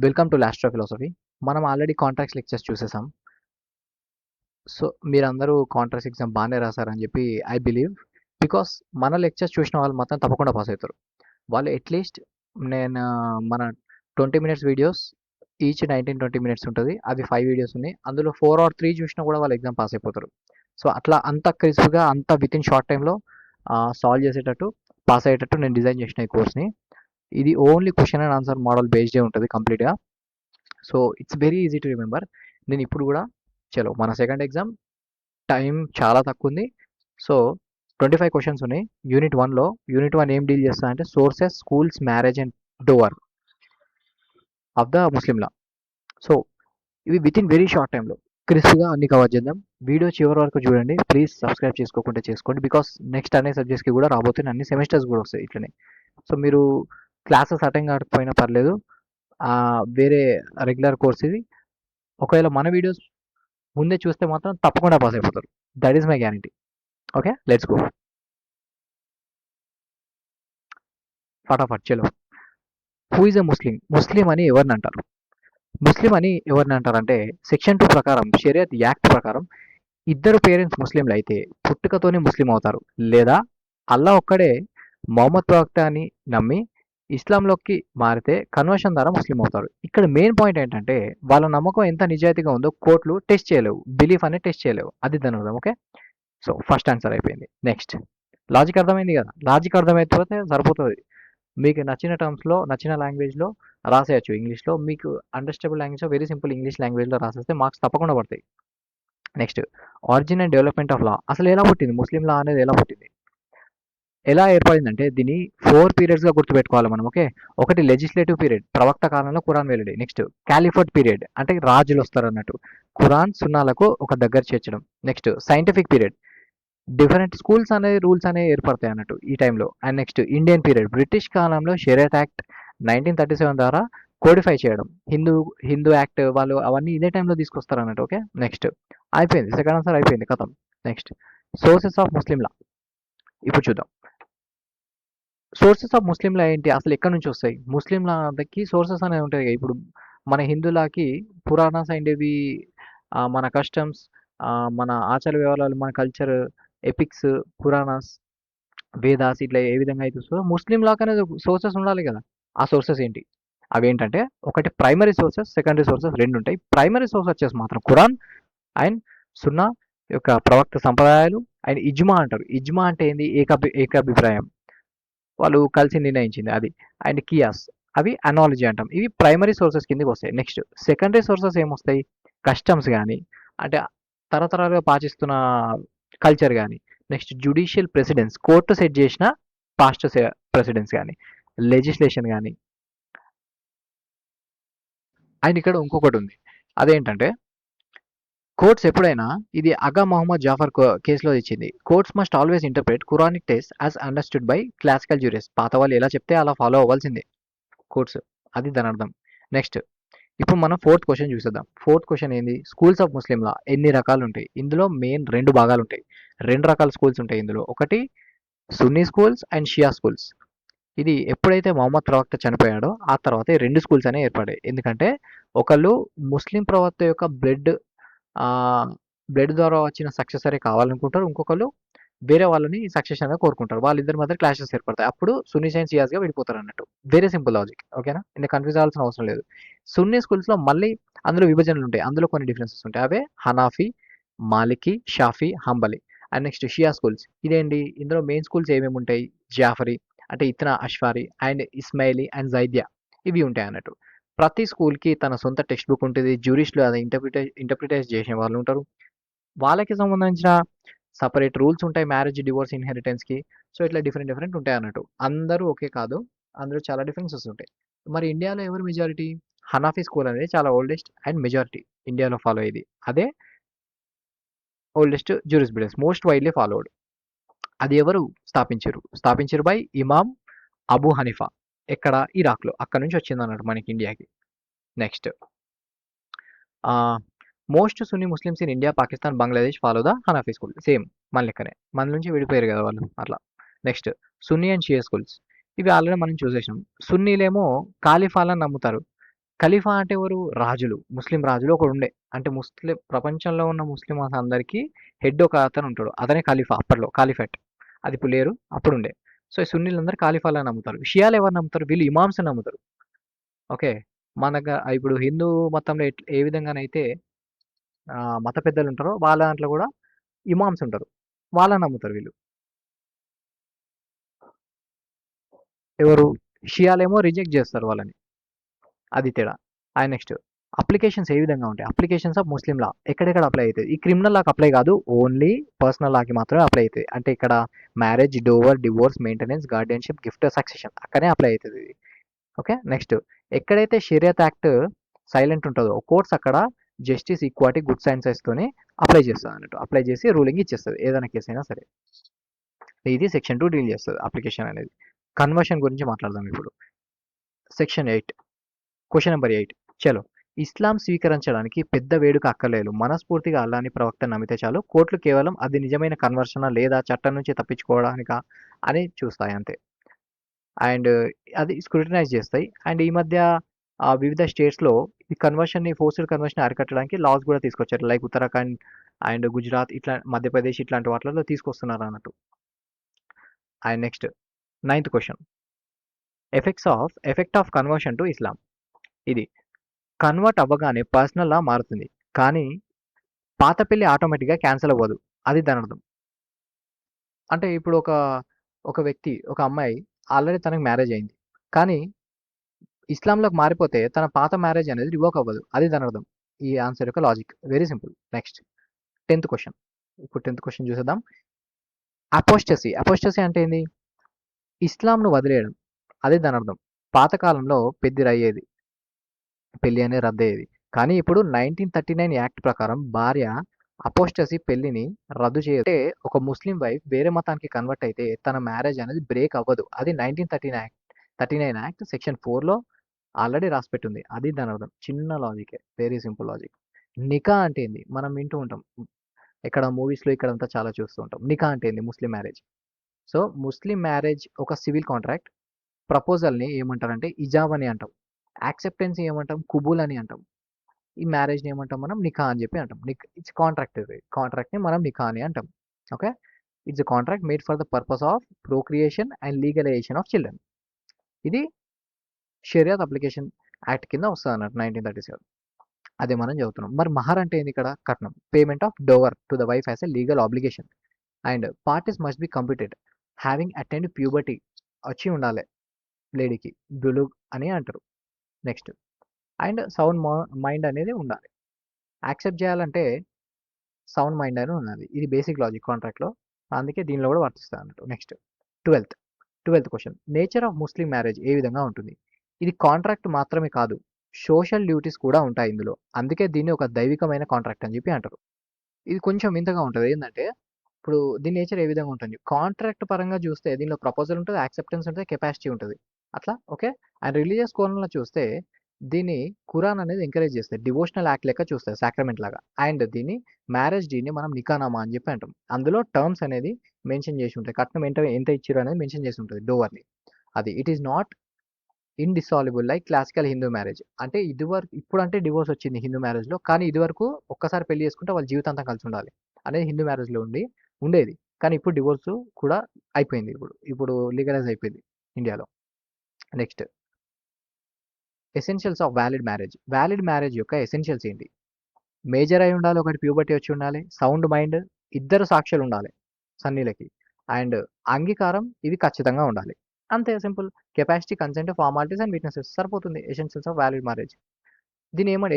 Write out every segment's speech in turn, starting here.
Welcome to లాస్ట్రో philosophy. మనం already contracts lectures చూసేసాం. సో మీరందరూ కాంట్రాక్ట్స్ ఎగ్జామ్ బాగానే రాశారని చెప్పి ఐ బిలీవ్. బికాస్ మన లెక్చర్స్ చూసిన వాళ్ళు మాత్రం తప్పకుండా పాస్ అవుతారు. వాళ్ళు అట్లీస్ట్ నేను మన 20 మినిట్స్ వీడియోస్ ఈచ్ 19-20 మినిట్స్ ఉంటుంది. అది 5 వీడియోస్ ఉన్నాయి. అందులో 4 ఆర్ 3 చూసినా కూడా వాళ్ళు ఎగ్జామ్ పాస్ అయిపోతారు. సో అట్లా అంత క్రిస్ప్గా అంత విత్ ఇన్ షార్ట్ టైంలో సాల్వ్ చేసేటట్టు పాస్ అయ్యేటట్టు నేను డిజైన్ చేసిన ఈ కోర్స్ని. ఇది only question and answer model బేస్డే ఉంటుంది కంప్లీట్గా. So it's very easy to remember. నేను ఇప్పుడు కూడా చలో మన సెకండ్ ఎగ్జామ్ టైం చాలా తక్కువ ఉంది. సో 25 క్వశ్చన్స్ ఉన్నాయి యూనిట్ 1లో. యూనిట్ 1 ఏం డీల్ చేస్తా అంటే sources, schools, marriage and Dover of the Muslim law. So ఇవి విత్ ఇన్ వెరీ షార్ట్ టైంలో క్రిస్ప్గా అన్ని కవర్ చేద్దాం. వీడియో చివరి వరకు చూడండి. ప్లీజ్ సబ్స్క్రైబ్ చేసుకోకుండా చేసుకోండి. బికాస్ నెక్స్ట్ అనే సబ్జెక్ట్స్కి కూడా రాబోతున్నాయి, అన్ని సెమిస్టర్స్ కూడా వస్తాయి ఇట్లనే. సో మీరు క్లాసెస్ అటెండ్ కాకపోయినా పర్లేదు, వేరే రెగ్యులర్ కోర్స్ ఇది. ఒకవేళ మన వీడియోస్ ముందే చూస్తే మాత్రం తప్పకుండా పాస్ అయిపోతారు. That is my guarantee. Okay, let's go. ఫటాఫట్ చలో. హూ ఇస్ ఎ ముస్లిం? ముస్లిం అని ఎవరిని అంటారు? ముస్లిం అని ఎవరిని అంటారంటే సెక్షన్ 2 ప్రకారం, షరియత్ యాక్ట్ ప్రకారం ఇద్దరు పేరెంట్స్ ముస్లింలు అయితే పుట్టుకతోనే ముస్లిం అవుతారు, లేదా అల్లా ఒక్కడే మొహమ్మద్ ప్రవక్త అని నమ్మి ఇస్లాంలోకి మారితే కన్వర్షన్ ద్వారా ముస్లిం అవుతారు. ఇక్కడ మెయిన్ పాయింట్ ఏంటంటే వాళ్ళ నమ్మకం ఎంత నిజాయితీగా ఉందో కోర్టులు టెస్ట్ చేయలేవు, బిలీఫ్ అనేది టెస్ట్ చేయలేవు. అది దాని అర్థం. ఓకే, సో ఫస్ట్ ఆన్సర్ అయిపోయింది. నెక్స్ట్ లాజిక్ అర్థమైంది కదా. లాజిక్ అర్థమైపోతే సరిపోతుంది. మీకు నచ్చిన టర్మ్స్లో నచ్చిన లాంగ్వేజ్లో రాసేయచ్చు. ఇంగ్లీష్లో మీకు అండర్స్టాండబుల్ లాంగ్వేజ్లో వెరీ సింపుల్ ఇంగ్లీష్ లాంగ్వేజ్లో రాసేస్తే మార్క్స్ తప్పకుండా పడతాయి. Next origin and development of law. అసలు ఎలా పుట్టింది ముస్లిం లా అనేది? ఎలా పుట్టింది, ఎలా ఏర్పడిందంటే దీన్ని 4 పీరియడ్స్గా గుర్తుపెట్టుకోవాలి మనం. ఓకే, ఒకటి లెజిస్లేటివ్ పీరియడ్, ప్రవక్త కాలంలో ఖురాన్ వెల్లడి. నెక్స్ట్ క్యాలిఫర్ట్ పీరియడ్, అంటే రాజులు వస్తారు అన్నట్టు, ఖురాన్ సున్నాలకు ఒక దగ్గర చేర్చడం. Next scientific period, different schools అనే రూల్స్ అనేవి ఏర్పడతాయి అన్నట్టు ఈ టైంలో. And next Indian period, British కాలంలో షరియత్ యాక్ట్ 1937 ద్వారా కోడిఫై చేయడం. హిందూ యాక్ట్ వాళ్ళు అవన్నీ ఇదే టైంలో తీసుకొస్తారు అన్నట్టు. ఓకే, నెక్స్ట్ అయిపోయింది. సెకండ్ ఆన్సర్ అయిపోయింది, కథం. నెక్స్ట్ సోర్సెస్ ఆఫ్ ముస్లిం లా. ఇప్పుడు చూద్దాం. సోర్సెస్ ఆఫ్ ముస్లిం లా ఏంటి, అసలు ఎక్కడి నుంచి వస్తాయి? ముస్లిం లాకి సోర్సెస్ అనేవి ఉంటాయి కదా. ఇప్పుడు మన హిందువులకి పురాణాస్ అయినవి, మన కస్టమ్స్, మన ఆచార వ్యవహారాలు, మన కల్చర్, ఎపిక్స్, పురాణాస్, వేదాస్, ఇట్లా ఏ విధంగా అయితే వస్తుందో ముస్లిం లాక్ అనేది సోర్సెస్ ఉండాలి కదా. ఆ సోర్సెస్ ఏంటి? అవేంటంటే ఒకటి ప్రైమరీ సోర్సెస్, సెకండరీ సోర్సెస్ రెండు ఉంటాయి. ప్రైమరీ సోర్స్ వచ్చేసి మాత్రం ఖురాన్ అండ్ సున్నా యొక్క ప్రవక్త సంప్రదాయాలు. అండ్ ఇజ్మా అంటారు. ఇజ్మా అంటే ఏంది? ఏకాభిప్రాయం, వాళ్ళు కలిసి నిర్ణయించింది అది. అండ్ కియాస్, అవి అనాలజీ అంటాం. ఇవి ప్రైమరీ సోర్సెస్ కిందకి వస్తాయి. నెక్స్ట్ సెకండరీ సోర్సెస్ ఏమొస్తాయి? కస్టమ్స్ కానీ, అంటే తరతరాలుగా పాటిస్తున్న కల్చర్ కానీ. Next judicial precedence, court set చేసిన పాస్ట్ ప్రెసిడెన్స్ కానీ, లెజిస్లేషన్ కానీ. అండ్ ఇక్కడ ఇంకొకటి ఉంది, అదేంటంటే కోర్ట్స్ ఎప్పుడైనా, ఇది అగా మొహమ్మద్ జాఫర్ కేసులో ఇచ్చింది. Courts must always interpret Quranic text as understood by classical juries. పాత వాళ్ళు ఎలా చెప్తే అలా ఫాలో అవ్వాల్సిందే కోర్ట్స్. అది దాని అర్థం. నెక్స్ట్ ఇప్పుడు మనం ఫోర్త్ క్వశ్చన్ చూసేద్దాం. ఫోర్త్ క్వశ్చన్ ఏంది? స్కూల్స్ ఆఫ్ ముస్లింలా ఎన్ని రకాలు ఉంటాయి? ఇందులో మెయిన్ 2 భాగాలు ఉంటాయి. 2 రకాల స్కూల్స్ ఉంటాయి ఇందులో. ఒకటి సున్నీ స్కూల్స్ అండ్ షియా స్కూల్స్. ఇది ఎప్పుడైతే మొహమ్మద్ ప్రవక్త చనిపోయాడో ఆ తర్వాత ఈ 2 స్కూల్స్ అనేవి ఏర్పడాయి. ఎందుకంటే ఒకళ్ళు ముస్లిం ప్రవక్త యొక్క బ్లడ్ ద్వారా వచ్చిన సక్సెసరే కావాలనుకుంటారు. ఇంకొకళ్ళు వేరే వాళ్ళని సక్సెషన్గా కోరుకుంటారు. వాళ్ళిద్దరి మధ్య క్లాషెస్ ఏర్పడతాయి. అప్పుడు సున్నీస్ అండ్ షియాస్గా విడిపోతారు అన్నట్టు. Very simple logic. ఓకేనా, ఇంత కన్ఫ్యూజ్ అవ్వాల్సిన అవసరం లేదు. సున్నీ స్కూల్స్లో మళ్ళీ అందులో విభజనలు ఉంటాయి. అందులో కొన్ని డిఫరెన్సెస్ ఉంటాయి. అవే Hanafi, Maliki, Shafi, Hanbali. And next Shia schools. ఇదేంటి? ఇందులో మెయిన్ స్కూల్స్ ఏమేమి ఉంటాయి? జాఫరీ, అంటే ఇత్నా అష్ఫారీ, అండ్ ఇస్మాయిలీ అండ్ జైద్యా, ఇవి ఉంటాయి అన్నట్టు. ప్రతి స్కూల్కి తన సొంత టెక్స్ట్ బుక్ ఉంటుంది. జ్యూరిస్టులు అది ఇంటర్ప్రిటైజ్ చేసే వాళ్ళు ఉంటారు. వాళ్ళకి సంబంధించిన సపరేట్ రూల్స్ ఉంటాయి మ్యారేజ్, డివోర్స్, ఇన్హెరిటెన్స్కి. సో ఇట్లా డిఫరెంట్ ఉంటాయి అన్నట్టు. అందరూ ఒకే కాదు, అందులో చాలా డిఫరెన్సెస్ ఉంటాయి. మరి ఇండియాలో ఎవరు మెజారిటీ? హనాఫీ స్కూల్ అనేది చాలా ఓల్డెస్ట్ అండ్ మెజారిటీ ఇండియాలో ఫాలో అయ్యేది. అదే oldest jurisprudence, most widely followed. అది ఎవరు స్థాపించారు బై ఇమామ్ అబూ హనీఫా. ఎక్కడ? ఇరాక్లో. అక్కడ నుంచి వచ్చింది అన్నట్టు మనకి ఇండియాకి. Next most Sunni Muslims in India, Pakistan, Bangladesh follow the Hanafi school. Same మన లెక్కనే, మన నుంచి విడిపోయారు కదా వాళ్ళు అట్లా. Next Sunni and Shia schools. ఇవి ఆల్రెడీ మనం చూసేసినాం. సున్నీలేమో ఖాళీఫాలని నమ్ముతారు. ఖలీఫా అంటే ఎవరు? రాజులు. ముస్లిం రాజులు ఒకడుండే. అంటే ప్రపంచంలో ఉన్న ముస్లిమ్స్ అందరికీ హెడ్ ఒక అతను ఉంటాడు. అతనే ఖలీఫా అప్పట్లో. ఖలీఫేట్. అది ఇప్పుడు లేరు. అప్పుడుండే. సో, ఈ సున్నీలందరూ ఖలీఫాలని నమ్ముతారు. షియాలు ఎవరిని నమ్ముతారు? వీళ్ళు ఇమామ్స్‌ని నమ్ముతారు. ఓకే. ఇప్పుడు హిందూ మతంలో ఏ విధంగానైతే మత పెద్దలుంటారో వాళ్ళ దాంట్లో గూడా ఇమామ్స్ ఉంటారు. వాళ్ళని నమ్ముతారు వీళ్ళు. ఎవరు? షియాలేమో రిజెక్ట్ జేస్తారు వాళ్ళని. అది తేడా. నెక్స్ట్ అప్లికేషన్స్ ఏ విధంగా ఉంటాయి? అప్లికేషన్స్ ఆఫ్ ముస్లిం లా ఎక్కడెక్కడ అప్లై అయితది? ఈ క్రిమినల్ లాకి అప్లై కాదు. ఓన్లీ పర్సనల్ లాకి మాత్రమే అప్లై అయితది. అంటే ఇక్కడ marriage, Dover, divorce, maintenance, guardianship, gift, succession అక్కడే అప్లై అయితది ఇది. ఓకే. నెక్స్ట్ ఎక్కడైతే షరియత్ యాక్ట్ సైలెంట్ ఉంటదో కోర్ట్స్ అక్కడ జస్టిస్, ఈక్వాలిటీ, గుడ్ సైన్సెస్ తోని అప్లై చేస్తదన్నట్టు. అప్లై చేసి రూలింగ్ ఇచ్చేస్తది. ఏదైనా కేస్ అయినా సరే. ఇది సెక్షన్ 2 డీల్ చేస్తది అప్లికేషన్ అనేది. కన్వర్షన్ గురించి మాట్లాడదాం ఇప్పుడు. సెక్షన్ 8 క్వెషన్ నంబర్ 8 చలో. ఇస్లాం స్వీకరించడానికి పెద్ద వేడుక అక్కర్లేదు. మనస్ఫూర్తిగా అల్లాని ప్రవక్త నమ్మితే చాలు. కోర్టులు కేవలం అది నిజమైన కన్వర్షనా లేదా చట్టం నుంచి తప్పించుకోవడానికా అని చూస్తాయి అంతే. అండ్ అది స్క్రూటినైజ్ చేస్తాయి. అండ్ ఈ మధ్య వివిధ స్టేట్స్‌లో ఈ ఫోర్స్డ్ కన్వర్షన్ అరికట్టడానికి లాస్ కూడా తీసుకొచ్చారు. లైక్ ఉత్తరాఖండ్ అండ్ గుజరాత్ ఇట్లా మధ్యప్రదేశ్ ఇట్లాంటి వాటిలలో తీసుకొస్తున్నారన్నట్టు. And next ninth question. Effect of conversion to Islam. ఇది కన్వర్ట్ అవ్వగానే పర్సనల్ లా మారుతుంది. కానీ పాత పెళ్లి ఆటోమేటిక్‌గా క్యాన్సల్ అవ్వదు. అది దానర్థం. అంటే ఇప్పుడు ఒక వ్యక్తి, ఒక అమ్మాయి ఆల్రెడీ తనకి మ్యారేజ్ అయింది. కానీ ఇస్లాంలోకి మారిపోతే తన పాత మ్యారేజ్ అనేది రివోక్ అవ్వదు. అది దానర్థం. ఈ ఆన్సర్ యొక్క లాజిక్. Very simple. నెక్స్ట్ 10థ్ క్వెషన్. ఇప్పుడు 10థ్ క్వెషన్ చూసేద్దాం. అపోస్టసీ అంటే ఏంది? ఇస్లాంను వదిలేయడం. అదే దానర్థం. పాత కాలంలో పెద్దిరయ్యేది. పెళ్లి అనేది రద్దయ్యేది. కానీ ఇప్పుడు 1939 యాక్ట్ ప్రకారం భార్య అపోస్టసీ పెళ్లిని రద్దు చేయదు. అంటే ఒక ముస్లిం వైఫ్ వేరే మతానికి కన్వర్ట్ అయితే తన మ్యారేజ్ అనేది బ్రేక్ అవ్వదు. అది 1939 యాక్ట్ సెక్షన్ 4లో ఆల్రెడీ రాసిపెట్టుంది. అది దాని అర్థం. చిన్న లాజికే. Very simple logic. నికా అంటే ఏంది? మనం వింటూ ఉంటాం. ఇక్కడ మూవీస్‌లో ఇక్కడంతా చాలా చూస్తూ ఉంటాం. నికా అంటే ఏంది? ముస్లిం మ్యారేజ్. సో, ముస్లిం మ్యారేజ్ ఒక సివిల్ కాంట్రాక్ట్. ప్రపోజల్‌ని ఏమంటారంటే ఇజాబ్ అని అంటాం. యాక్సెప్టెన్స్‌ని ఏమంటాం? కుబూల్ అని అంటాం. ఈ మ్యారేజ్‌ని ఏమంటాం మనం? నికా అని చెప్పి అంటాం. ఇట్స్ కాంట్రాక్ట్ ఇది. కాంట్రాక్ట్‌ని మనం నికా అని అంటాం. Okay. It's a contract made for the purpose of procreation and legalisation of children. ఇది షరియత్ అప్లికేషన్ యాక్ట్ కింద వస్తదన్నట్టు 1937. అదే మనం చదువుతున్నాం. మరి మహర్ అంటే ఏంది ఇక్కడ? కట్నం. Payment of dower to the wife as a legal obligation. And parties must be completed having attend puberty వచ్చి ఉండాలి లేడీకి. బులుగ్ అని అంటారు. నెక్స్ట్ అండ్ సౌండ్ మైండ్ అనేది ఉండాలి. యాక్సెప్ట్ చేయాలంటే సౌండ్ మైండ్ అని ఉన్నది. ఇది బేసిక్ లాజిక్ కాంట్రాక్ట్‌లో. అందుకే దీనిలో కూడా వర్తిస్తది అన్నట్టు. నెక్స్ట్ 12థ్. 12థ్ question. Nature of Muslim marriage ఏ విధంగా ఉంటుంది? ఇది కాంట్రాక్ట్ మాత్రమే కాదు. సోషల్ డ్యూటీస్ కూడా ఉంటాయి ఇందులో. అందుకే దీన్ని ఒక దైవికమైన కాంట్రాక్ట్ అని చెప్పి అంటారు. ఇది కొంచెం వింతగా ఉంటది. ఏందంటే ఇప్పుడు దీని నేచర్ ఏ విధంగా ఉంటుంది? కాంట్రాక్ట్ పరంగా చూస్తే దీనిలో ప్రపోజల్ ఉంటది, యాక్సెప్టెన్స్ ఉంటది, కెపాసిటీ ఉంటది. అట్లా ఓకే. అండ్ రిలీజియస్ కోణంలో చూస్తే దీన్ని ఖురాన్ అనేది ఎంకరేజ్ చేస్తది. డివోషనల్ యాక్ట్ లెక్క చూస్తది సాక్రమెంట్ లాగా. అండ్ దీన్ని మ్యారేజ్ డీని మనం నికానామా అని చెప్పి అంటాం. అందులో టర్మ్స్ అనేది మెన్షన్ చేసి ఉంటాయి. కట్నం ఎంత ఇచ్చిర్రు అనేది మెన్షన్ చేసి ఉంటది డోవర్‌ని. అది it is not indissoluble like classical Hindu marriage. అంటే ఇప్పుడంటే డివోర్స్ వచ్చింది హిందూ మ్యారేజ్‌లో. కానీ ఇదివరకు ఒక్కసారి పెళ్లి చేసుకుంటే వాళ్ళు జీవితాంతం కలిసి ఉండాలి అనేది హిందూ మ్యారేజ్‌లో ఉండేది. కానీ ఇప్పుడు డివోర్స్ కూడా అయిపోయింది ఇప్పుడు. ఇప్పుడు లీగలైజ్ అయిపోయింది ఇండియాలో. Next essentials of valid marriage. Valid marriage యొక్క ఎసెన్షియల్స్ ఏంటి? మేజర్ అయి ఉండాలి. ఒకటి ప్యూబర్టీ వచ్చి ఉండాలి. సౌండ్ మైండ్, ఇద్దరు సాక్షులు ఉండాలి సన్నీలకి. అండ్ అంగీకారం ఇది ఖచ్చితంగా ఉండాలి. అంతే simple. Capacity, consent, formalities and witnesses సరిపోతుంది. Essentials of valid marriage.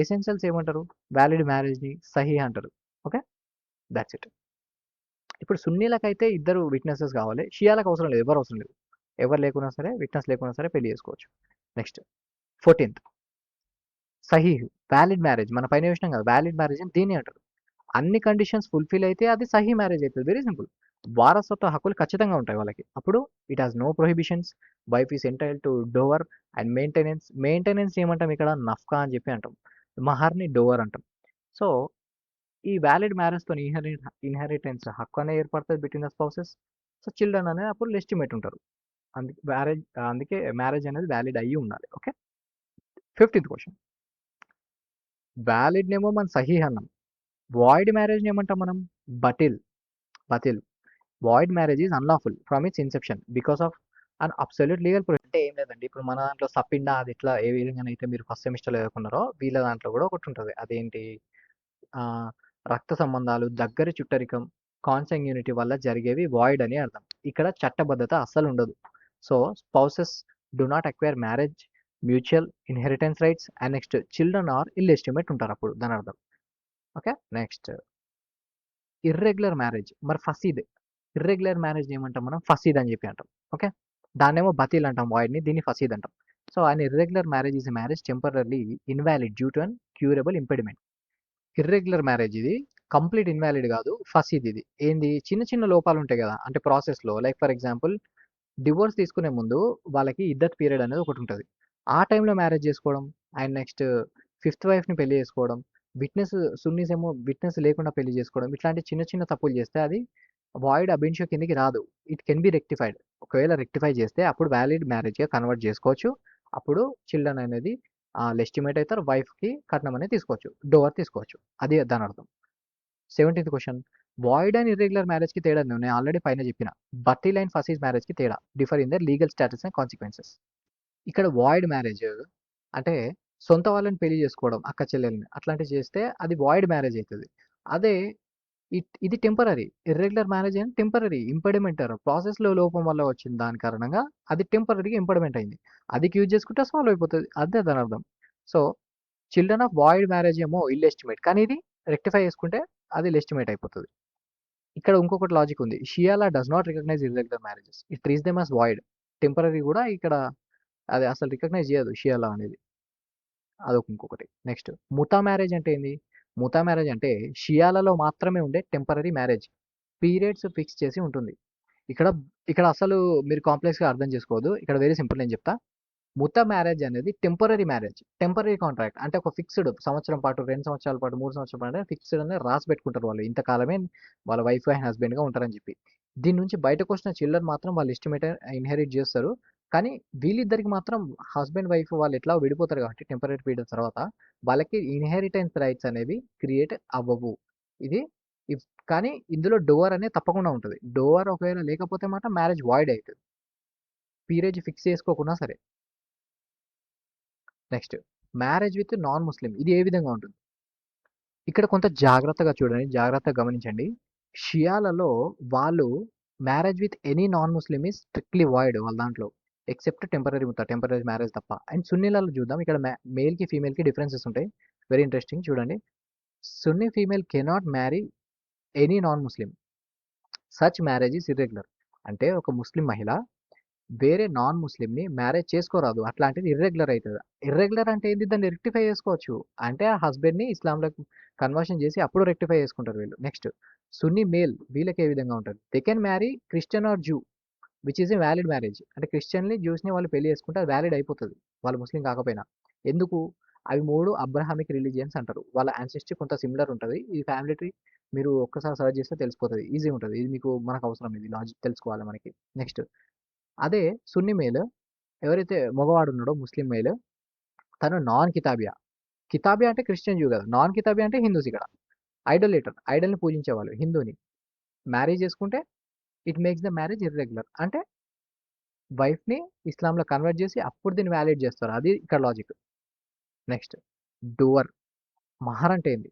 Essentials ఏమంటారు? వాలిడ్ మ్యారేజ్‌ని సహీ అంటారు. ఓకే. That's it. ఇప్పుడు సున్నీలకైతే ఇద్దరు విట్‌నెసెస్ కావాలి. షియాలకు అవసరం లేదు. ఎవరు అవసరం లేదు. ఎవరు లేకున్నా సరే, విట్‌నెస్ లేకున్నా సరే పెళ్లి చేసుకోవచ్చు. నెక్స్ట్ 14థ్ సహీహ్. Valid marriage. మన పైన చూసినాం కదా! వాలిడ్ మ్యారేజ్ అని దీన్ని అంటారు. అన్ని కండిషన్స్ ఫుల్‌ఫిల్ అయితే అది సహీ మ్యారేజ్ అయితది. Very simple. వారసత్వ హక్కులు ఖచ్చితంగా ఉంటాయి వాళ్ళకి. అప్పుడు it has no prohibitions. Wife is entitled to dower and maintenance. Maintenance ఏమంటాం ఇక్కడ? నఫ్కా అని చెప్పి అంటాం. మహర్‌ని డోవర్ అంటాం. సో, ఈ వాలిడ్ మ్యారేజ్‌తోని ఇన్‌హెరిటెన్స్ హక్కు అనేది ఏర్పడుతది between the spouses. So, children అనేది అప్పుడు లెజిటిమేట్ ఉంటారు. అందుకే మ్యారేజ్ అనేది వాలిడ్ అయ్యి ఉండాలి. ఓకే. 15థ్ క్వెషన్. వ్యాలిడ్‌నేమో మనం సహీహ్ అన్నాం. వాయిడ్ మ్యారేజ్‌ని ఏమంటాం మనం? Batil. Batil. Void marriage is unlawful from its inception because of an absolute legal అంటే ఏం లేదండి. ఇప్పుడు మన దాంట్లో సప్పిండా అది ఎట్లా ఏ విధంగానైతే మీరు ఫస్ట్ సెమిస్టర్‌లో చదువుకున్నారో వీళ్ళ దాంట్లో కూడా ఒకటుంటది. అదేంటి ఆహ్, రక్త సంబంధాలు, దగ్గరి చుట్టరికం, కాన్సాంగ్యూనిటీ వల్ల జరిగేవి వాయిడ్ అని అర్థం. ఇక్కడ చట్టబద్ధత అస్సలుండదు. So, spouses do not acquire marriage, mutual inheritance rights and next children are illegitimate ఉంటారప్పుడు దానర్థం. ఓకే. Next irregular marriage. మరి ఫసీద్. ఇర్రెగ్యులర్ మ్యారేజ్‌ని ఏమంటాం మనం? ఫసీద్ అని చెప్పి అంటాం. ఓకే. దాన్నేమో బతీల్ అంటాం వాయిడ్‌ని. దీన్ని ఫసీద్ అంటాం. So, an irregular marriage is a marriage temporarily invalid due to an curable impediment. Irregular marriage ఇది. కంప్లీట్ ఇన్‌వాలిడ్ గాదు. ఫసీద్ ఇది. ఏంది? చిన్న చిన్న లోపాలుంటాయి గదా! అంటే ప్రాసెస్‌లో లైక్ ఫర్ ఎగ్జాంపుల్ డివోర్స్ తీసుకునే ముందు వాళ్ళకి ఇద్దత్ పీరియడ్ అనేది ఒకటుంటది. ఆ టైంలో మ్యారేజ్ జేసుకోవడం అండ్ నెక్స్ట్ ఫిఫ్త్ వైఫ్‌ని పెళ్లి జేసుకోవడం. విట్‌నెస్ సున్నీస్ ఏమో విట్‌నెస్ లేకుండా పెళ్లి జేసుకోవడం. ఇట్లాంటి చిన్న చిన్న తప్పులు జేస్తే అది వాయిడ్ అబ్ ఇనిషియో కిందకి రాదు. It can B rectified. ఒకవేళ రెక్టిఫై చేస్తే అప్పుడు వాలిడ్ మ్యారేజ్‌గా కన్వర్ట్ చేసుకోవచ్చు. అప్పుడు చిల్డ్రన్ అనేది లెస్టిమేట్ అయితారు. వైఫ్‌కి కట్నం అనేది తీసుకోవచ్చు. డోవర్ తీసుకోవచ్చు. అది దానర్థం. 17th question. Void and irregular మ్యారేజ్‌కి తేడా నేను ఆల్రెడీ పైన చెప్పిన. బట్టిల్ అండ్ ఫసీజ్ మ్యారేజ్‌కి తేడా. Differ in their legal status and consequences. ఇక్కడ వాయిడ్ మ్యారేజ్ అంటే సొంత వాళ్ళని పెళ్లి చేసుకోవడం అక్క చెల్లెల్ని అట్లాంటివి చేస్తే అది వాయిడ్ మ్యారేజ్ అయితది. అదే ఇది టెంపరరీ. ఇర్రెగ్యులర్ మ్యారేజ్ అని టెంపరరీ ఇంపెడిమెంట్ ప్రాసెస్‌లో లోపం వల్ల వచ్చిన దాని కారణంగా అది టెంపరరీగా ఇంపెడిమెంట్ అయింది. అది యూజ్ చేసుకుంటే సాల్వ్ అయిపోతది. అదే దాని అర్థం. So, children of void marriage ఏమో ఇల్లెస్టిమేట్. కానీ ఇది రెక్టిఫై చేసుకుంటే అది లెస్టిమేట్ అయిపోతది. ఇక్కడ ఇంకొకటి లాజిక్ ఉంది. షియాలా does not recognise irregular marriages. It treats them as void. Temporary కూడా ఇక్కడ అది అసలు రికగ్నైజ్ చేయదు షియాలా అనేది. అదొక ఇంకొకటి. నెక్స్ట్ ముతా మ్యారేజ్ అంటే ఏంది? ముతా మ్యారేజ్ అంటే షియాలలో మాత్రమే ఉండే టెంపరరీ మ్యారేజ్. పీరియడ్స్ ఫిక్స్ చేసి ఉంటుంది. ఇక్కడ ఇక్కడ అసలు మీరు కాంప్లెక్స్‌గా అర్థం చేసుకోవద్దు. ఇక్కడ వెరీ సింపుల్ నేను చెప్తా. ముతా మ్యారేజ్ అనేది టెంపరరీ మ్యారేజ్. Temporary contract. అంటే ఒక ఫిక్స్‌డ్ సంవత్సరం పాటు, 2 సంవత్సరాల పాటు, 3 సంవత్సరాల పాటు ఫిక్స్‌డ్ అని రాసి పెట్టుకుంటారు వాళ్ళు. ఇంతకాలమే వాళ్ళ వైఫ్ అండ్ హస్బెండ్‌గా ఉంటారని చెప్పి. దీని నుంచి బయటకొచ్చిన చిల్డ్రన్ మాత్రం వాళ్ళు ఎస్టిమేట్ ఇన్హెరిట్ చేస్తారు. కానీ వీళ్ళిద్దరికి మాత్రం హస్బెండ్, వైఫ్ వాళ్ళు ఎట్లాగో విడిపోతారు కాబట్టి టెంపరరీ పీరియడ్ తర్వాత వాళ్ళకి ఇన్హెరిటెన్స్ రైట్స్ అనేవి క్రియేట్ అవ్వవు. ఇది ఇఫ్ కానీ ఇందులో డోవర్ అనేది తప్పకుండా ఉంటది. డోవర్ ఒకవేళ లేకపోతే మాత్రం మ్యారేజ్ వాయిడ్ అయితది. పీరేజ్ ఫిక్స్ చేసుకోకున్నా సరే. నెక్స్ట్ మ్యారేజ్ విత్ నాన్ ముస్లిం ఇది ఏ విధంగా ఉంటుంది? ఇక్కడ కొంత జాగ్రత్తగా చూడండి. జాగ్రత్తగా గమనించండి. షియాలలో వాళ్ళు marriage with any non Muslim is strictly void వాళ్ళ దాంట్లో. ఎక్సెప్ట్ టెంపరరీ మ్యారేజ్ తప్ప. అండ్ సున్నీలలో చూద్దాం. ఇక్కడ మేల్‌కి, ఫీమేల్‌కి డిఫరెన్సెస్ ఉంటాయి. వెరీ ఇంట్రెస్టింగ్ చూడండి. Sunni female cannot marry any non Muslim. Such marriage is irregular. అంటే ఒక ముస్లిం మహిళ వేరే నాన్ ముస్లింని మ్యారేజ్ చేసుకోరాదు. అట్లాంటిది ఇర్రెగ్యులర్ అయితది. ఇర్రెగ్యులర్ అంటే ఏంది? దాన్ని రెక్టిఫై చేసుకోవచ్చు. అంటే ఆ హస్బెండ్‌ని ఇస్లాంలోకి కన్వర్షన్ చేసి అప్పుడు రెక్టిఫై చేసుకుంటారు వీళ్ళు. నెక్స్ట్ సున్నీ మేల్ వీళ్ళకి ఏ విధంగా ఉంటది? They can marry Christian or Jew which is a valid marriage. అంటే క్రిస్టియన్‌ని, జ్యూస్‌ని వాళ్ళు పెళ్లి చేసుకుంటే అది వాలిడ్ అయిపోతది. వాళ్ళు ముస్లిం కాకపోయినా. ఎందుకు? అవి 3 అబ్రహామిక్ రిలిజియన్స్ అంటారు. వాళ్ళ యాన్సెస్ట్రీ కొంత సిమిలర్ ఉంటది. ఈ ఫ్యామిలీ ట్రీ మీరు ఒక్కసారి సెర్చ్ చేస్తే తెలిసిపోతది. ఈజీ ఉంటది. ఇది మీకు మనకు అవసరం ఇది లాజిక్ తెలుసుకోవాలి మనకి. నెక్స్ట్ అదే సున్నీ మేల్ ఎవరైతే మగవాడు ఉన్నాడో ముస్లిం మేల్ తను నాన్ కితాబియా. కితాబియా అంటే క్రిస్టియన్ జూ కదా. నాన్ కితాబియా అంటే హిందూస్ ఇక్కడ. ఐడోలేటర్ ఐడల్‌ని పూజించేవాళ్ళు హిందూని. మ్యారేజ్ చేసుకుంటే it makes the marriage irregular. అంటే వైఫ్‌ని ఇస్లాంలో కన్వర్ట్ చేసి అప్పుడు దీన్ని వాలిడ్ చేస్తారు. అది ఇక్కడ లాజిక్. Next Dover. మహర్ అంటే ఏంది?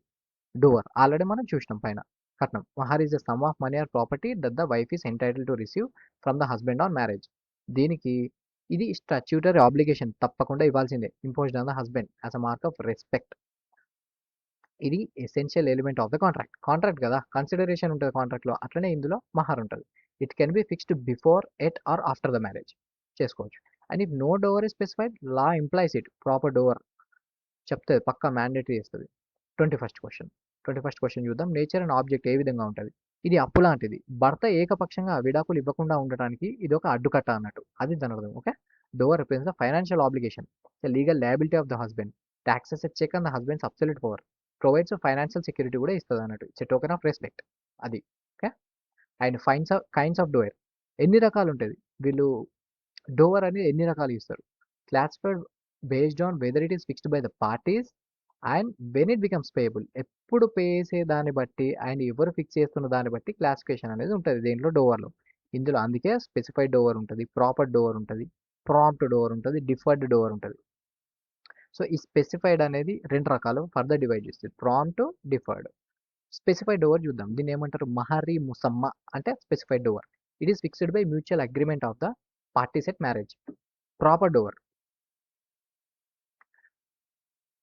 డోవర్ ఆల్రెడీ మనం చూసినాం పైన. కట్నం. మహర్ is the sum of money or property that the wife is entitled to receive from the husband on marriage. దీనికి ఇది స్టాట్యూటరీ ఆబ్లిగేషన్ తప్పకుండా ఇవ్వాల్సిందే. Imposed on the husband as a mark of respect. ఇది essential element of the contract. Contract కదా! Consideration ఉంటది కాంట్రాక్ట్‌లో. అట్లనే ఇందులో మహర్ ఉంటది. It can be fixed before, at or after the marriage చేసుకోవచ్చు. And if no dower is specified law implies it. Proper Dover చెప్తది. పక్కా మ్యాండేటరీ చేస్తది. 21st question. 21st క్వెషన్ చూద్దాం. నేచర్ అండ్ ఆబ్జెక్ట్ ఏ విధంగా ఉంటది? ఇది అప్పు లాంటిది. భర్త ఏకపక్షంగా విడాకులు ఇవ్వకుండా ఉండటానికి ఇదొక అడ్డుకట్ట అన్నట్టు. అది దాని అర్థం. Okay. Dower represents the financial obligation. The legal liability of the husband. టాక్సెస్ a check on the husband's absolute power. Provides financial security కూడా ఇస్తది అన్నట్టు. It's a token of respect. అది. Okay. And kinds of dower. ఎన్ని రకాలు ఉంటది? వీళ్ళు dower అనేది ఎన్ని రకాలు ఇస్తారు? Classified based on whether it is fixed by the parties and when it becomes payable, ఎప్పుడు పే చేసే దాన్ని బట్టి అండ్ ఎవరు ఫిక్స్ చేస్తున్న దాన్ని బట్టి క్లాసిఫికేషన్ అనేది ఉంటుంది దీంట్లో డోవర్లో. ఇందులో అందుకే స్పెసిఫైడ్ డోవర్ ఉంటుంది, ప్రాపర్ డోవర్ ఉంటుంది, ప్రాంప్ట్ డోవర్ ఉంటుంది, డిఫర్డ్ డోవర్ ఉంటుంది. సో ఈ స్పెసిఫైడ్ అనేది రెండు రకాలు ఫర్దర్ డివైడ్ చేస్తుంది, ప్రాంప్ట్, డిఫర్డ్. స్పెసిఫైడ్ డోవర్ చూద్దాం. దీన్ని ఏమంటారు? మహరీ ముసమ్మ అంటే specified dower. It is fixed by mutual agreement of the parties at marriage. Proper dower.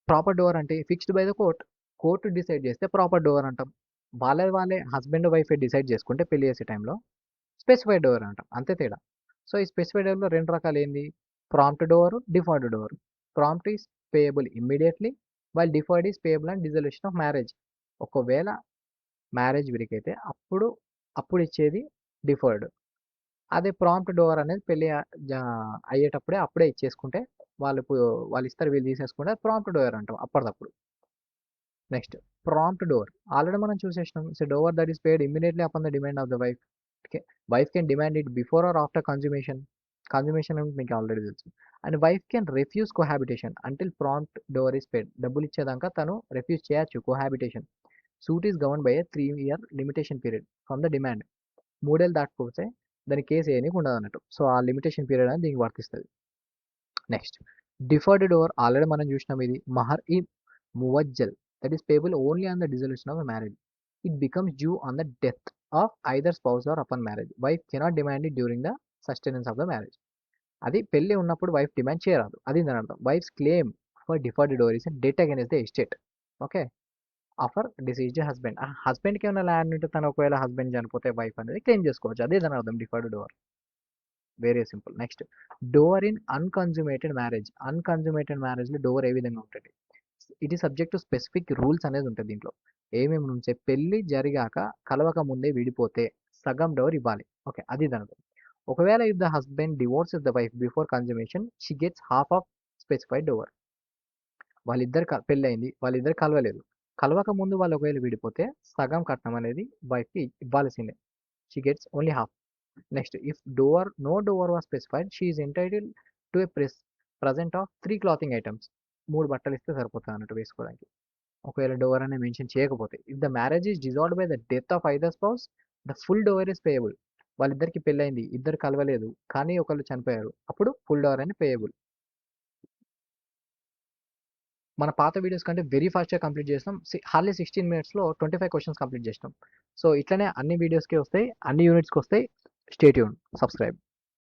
Proper dower అంటే fixed by the court. Court decide చేస్తే ప్రాపర్ డోవర్ అంటాం. వాళ్ళే హస్బెండ్ వైఫ్ డిసైడ్ చేసుకుంటే పెళ్లి చేసే టైంలో స్పెసిఫైడ్ డోవర్ అంటాం. అంతే తేడా. సో ఈ స్పెసిఫైడ్ డోవర్లో రెండు రకాలు ఏంది? Prompt Dover, deferred Dover. Prompt is payable immediately, while deferred is payable and dissolution of marriage. ఒకవేళ మ్యారేజ్ బ్రేక్ అయితే అప్పుడు ఇచ్చేది డిఫర్డ్. అదే ప్రాంప్ట్ డోవర్ అనేది పెళ్లి అయ్యేటప్పుడే అప్పుడే ఇచ్చేసుకుంటే వాళ్ళు ఇస్తారు, వీళ్ళు తీసేసుకుంటే ప్రాంప్ట్ డోవర్ అంటాం అప్పటిదప్పుడు. నెక్స్ట్ ప్రాంప్ట్ డోవర్ ఆల్రెడీ మనం చూసేసినాం. It's dower that is paid immediately upon the demand of the wife. Wife can demand it before or after consummation. Consummation అంటే మీకు ఆల్రెడీ తెలుసు. And wife can refuse cohabitation until prompt dower is paid. డబ్బులు ఇచ్చేదాకా తను refuse చేయొచ్చు cohabitation. Suit is govern by a 3 year limitation period from the demand. 3 ఏళ్ళు దాటిపోతే దాని కేసు ఏనికి ఉండదు అన్నట్టు. సో ఆ లిమిటేషన్ పీరియడ్ అనేది దీనికి వర్తిస్తుంది. నెక్స్ట్ డిఫర్డ్ డోవర్ ఆల్రెడీ మనం చూసినాం. ఇది మహర్ ఈ మువజ్జల్ that is payable only on the dissolution of marriage. It becomes due on the death of either spouse or upon marriage. Wife cannot demand it during the sustenance of the marriage. అది పెళ్లి ఉన్నప్పుడు wife demand చేయరాదు. అది దాని అర్థం. Wife's claim for deferred dower is debt against the estate. Okay, of a deceased husband. ఆ హస్బెండ్కి ఏమైనా ల్యాండ్ ఉంటే తను ఒకవేళ హస్బెండ్ చనిపోతే వైఫ్ అనేది క్లెయిమ్ చేసుకోవచ్చు. అదే దాని అర్థం deferred dower. Very simple. Next dower in unconsummated marriage. Unconsummated మ్యారేజ్లో డోవర్ ఏ విధంగా ఉంటుంది? ఇట్ ఈ సబ్జెక్ట్ టు స్పెసిఫిక్ రూల్స్ అనేది ఉంటుంది దీంట్లో. ఏమేమి నుంచే పెళ్లి జరిగాక కలవక ముందే విడిపోతే సగం డోవర్ ఇవ్వాలి. ఓకే, అది దాని అర్థం. ఒకవేళ if the husband divorces the wife before consummation she gets half of specified dower. వాళ్ళిద్దరు పెళ్ళి అయింది, వాళ్ళిద్దరు కలవలేదు, కలవక ముందు వాళ్ళు ఒకవేళ విడిపోతే సగం కట్నం అనేది వైఫ్కి ఇవ్వాల్సిందే. She gets only half. Next if no dower was specified she is entitled to a present of 3 clothing items. 3 బట్టలు ఇస్తే సరిపోతుంది అన్నట్టు వేసుకోవడానికి, ఒకవేళ డోవర్ అనేది మెన్షన్ చేయకపోతే. If the marriage is dissolved by the death of either spouse the full Dover is payable. వాళ్ళిద్దరికి పెళ్ళైంది, ఇద్దరు కలవలేదు, కానీ ఒకళ్ళు చనిపోయారు, అప్పుడు ఫుల్ డోవర్ అనేది పేయబుల్. మన పాత వీడియోస్ కంటే వెరీ ఫాస్ట్గా కంప్లీట్ చేస్తాం. హార్డ్లీ 16 minutesలో 25 క్వశ్చన్స్ కంప్లీట్ చేసినాం. సో ఇట్లనే అన్ని వీడియోస్కి వస్తాయి, అన్ని యూనిట్స్కి వస్తాయి. Stay tune, subscribe.